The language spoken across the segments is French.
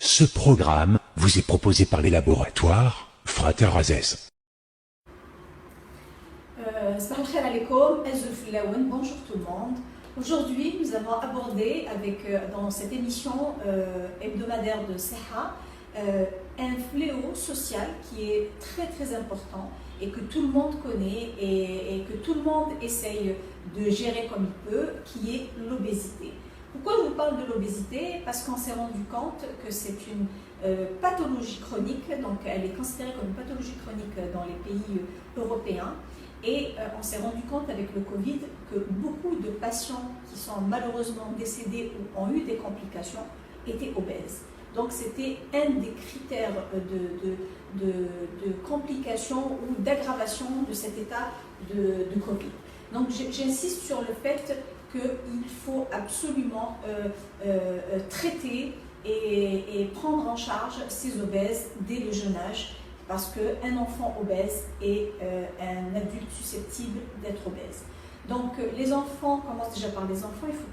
Ce programme vous est proposé par les laboratoires Frater Azez. Bonjour tout le monde. Aujourd'hui, nous avons abordé dans cette émission hebdomadaire de Seha un fléau social qui est très important et que tout le monde connaît et que tout le monde essaye de gérer comme il peut, qui est l'obésité. Pourquoi je vous parle de l'obésité? Parce qu'on s'est rendu compte que c'est une pathologie chronique, donc elle est considérée comme une pathologie chronique dans les pays européens. Et on s'est rendu compte avec le Covid que beaucoup de patients qui sont malheureusement décédés ou ont eu des complications étaient obèses. Donc c'était un des critères de complications ou d'aggravation de cet état de Covid. Donc j'insiste sur le fait qu'il faut absolument traiter et prendre en charge ces obèses dès le jeune âge, parce qu'un enfant obèse est un adulte susceptible d'être obèse. Donc les enfants, on commence déjà par les enfants, il faut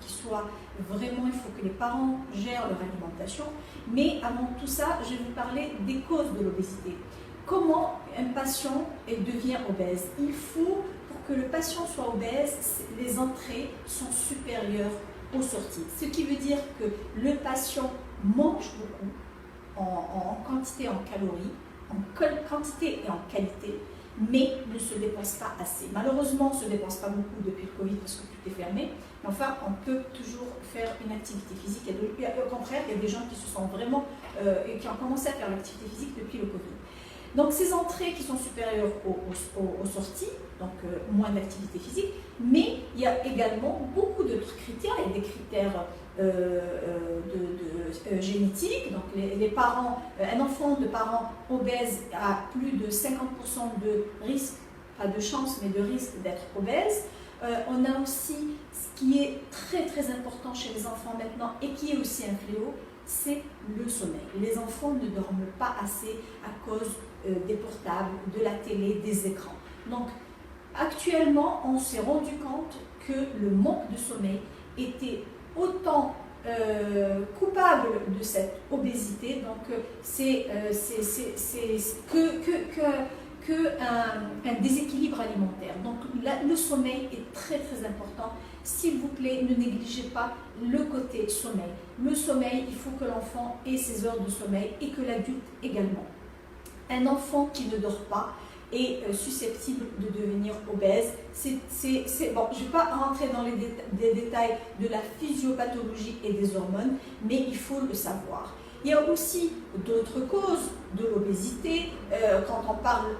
que les parents gèrent leur alimentation, mais avant tout ça, je vais vous parler des causes de l'obésité. Comment un patient devient obèse? Il faut, pour que le patient soit obèse, les entrées sont supérieures aux sorties. Ce qui veut dire que le patient mange beaucoup en quantité et en calories, en quantité et en qualité, mais ne se dépense pas assez. Malheureusement, on ne se dépense pas beaucoup depuis le Covid parce que tout est fermé, mais enfin, on peut toujours faire une activité physique. Au contraire, il y a des gens qui se sont vraiment, qui ont commencé à faire l'activité physique depuis le Covid. Donc ces entrées qui sont supérieures aux sorties, donc moins d'activité physique, mais il y a également beaucoup d'autres critères. Il y a des critères génétiques, donc les parents, un enfant de parents obèses a plus de 50% de risque, pas de chance, mais de risque d'être obèse. On a aussi ce qui est très important chez les enfants maintenant et qui est aussi un fléau, c'est le sommeil. Les enfants ne dorment pas assez à cause des portables, de la télé, des écrans. Donc actuellement, on s'est rendu compte que le manque de sommeil était autant coupable de cette obésité, donc c'est un déséquilibre alimentaire. Donc le sommeil est très important. S'il vous plaît, ne négligez pas le côté sommeil. Le sommeil, il faut que l'enfant ait ses heures de sommeil et que l'adulte également. Un enfant qui ne dort pas est susceptible de devenir obèse. Bon, je ne vais pas rentrer dans les détails de la physiopathologie et des hormones, mais il faut le savoir. Il y a aussi d'autres causes de l'obésité. Quand on parle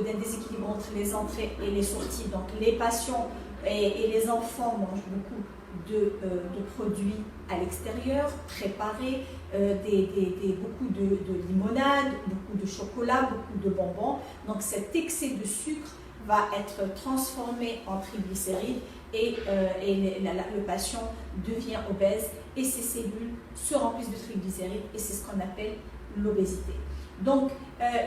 d'un déséquilibre entre les entrées et les sorties, donc les patients et les enfants mangent beaucoup de produits à l'extérieur, préparés, beaucoup de limonade, beaucoup de chocolat, beaucoup de bonbons. Donc cet excès de sucre va être transformé en triglycérides et le patient devient obèse et ses cellules se remplissent de triglycérides et c'est ce qu'on appelle l'obésité. Donc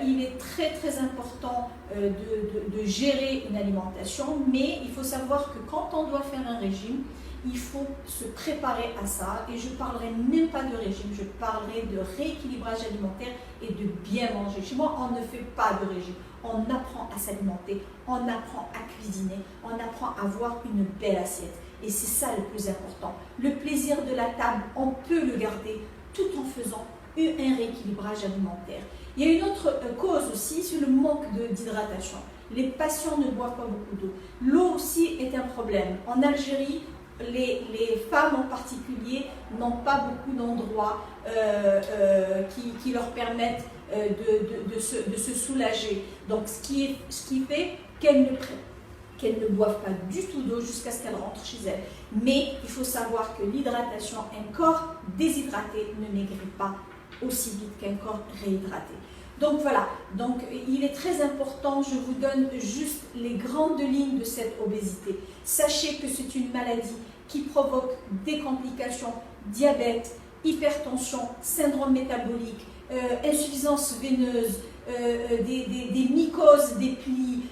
il est très important de gérer une alimentation, mais il faut savoir que quand on doit faire un régime, il faut se préparer à ça, et je ne parlerai même pas de régime, je parlerai de rééquilibrage alimentaire et de bien manger. Chez moi, on ne fait pas de régime, on apprend à s'alimenter, on apprend à cuisiner, on apprend à avoir une belle assiette. Et c'est ça le plus important. Le plaisir de la table, on peut le garder tout en faisant un rééquilibrage alimentaire. Il y a une autre cause aussi, c'est le manque d'hydratation. Les patients ne boivent pas beaucoup d'eau. L'eau aussi est un problème. En Algérie, les femmes en particulier n'ont pas beaucoup d'endroits qui leur permettent de se soulager. Donc ce qui fait qu'elles ne boivent pas du tout d'eau jusqu'à ce qu'elles rentrent chez elles. Mais il faut savoir que l'hydratation, un corps déshydraté ne maigrit pas aussi vite qu'un corps réhydraté. Donc voilà, donc il est très important, je vous donne juste les grandes lignes de cette obésité. Sachez que c'est une maladie qui provoque des complications, diabète, hypertension, syndrome métabolique, insuffisance veineuse, des mycoses des plis.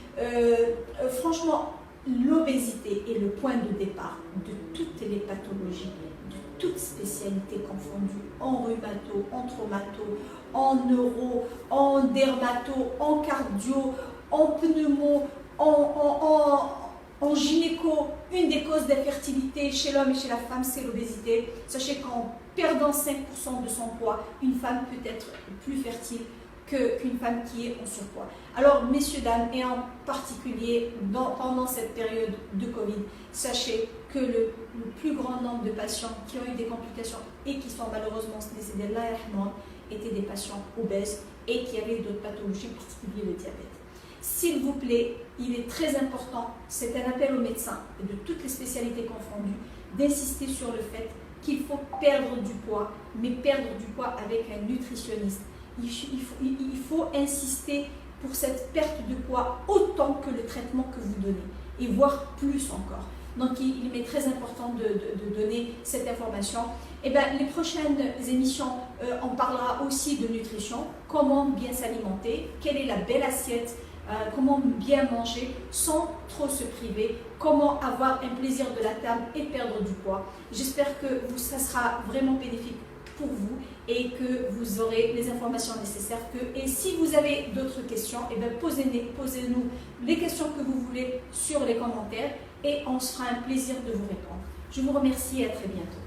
Franchement, l'obésité est le point de départ de toutes les pathologies, de toutes spécialités confondues, en rhumato, en traumato, en neuro, en dermato, en cardio, en pneumo, en gynéco. Une des causes d'infertilité chez l'homme et chez la femme, c'est l'obésité. Sachez qu'en perdant 5% de son poids, une femme peut être plus fertile qu'une femme qui est en surpoids. Alors, messieurs, dames, et en particulier pendant cette période de Covid, sachez que le plus grand nombre de patients qui ont eu des complications et qui sont malheureusement décédés là étaient des patients obèses et qui avaient d'autres pathologies, en particulier le diabète. S'il vous plaît, il est très important, c'est un appel aux médecins et de toutes les spécialités confondues, d'insister sur le fait qu'il faut perdre du poids, mais perdre du poids avec un nutritionniste. Il faut insister pour cette perte de poids autant que le traitement que vous donnez, et voire plus encore. Donc il m'est très important de donner cette information. Et bien, les prochaines émissions, on parlera aussi de nutrition, comment bien s'alimenter, quelle est la belle assiette, comment bien manger sans trop se priver, comment avoir un plaisir de la table et perdre du poids. J'espère que ça sera vraiment bénéfique pour vous et que vous aurez les informations nécessaires. Et si vous avez d'autres questions, eh bien posez-nous les questions que vous voulez sur les commentaires et on se fera un plaisir de vous répondre. Je vous remercie et à très bientôt.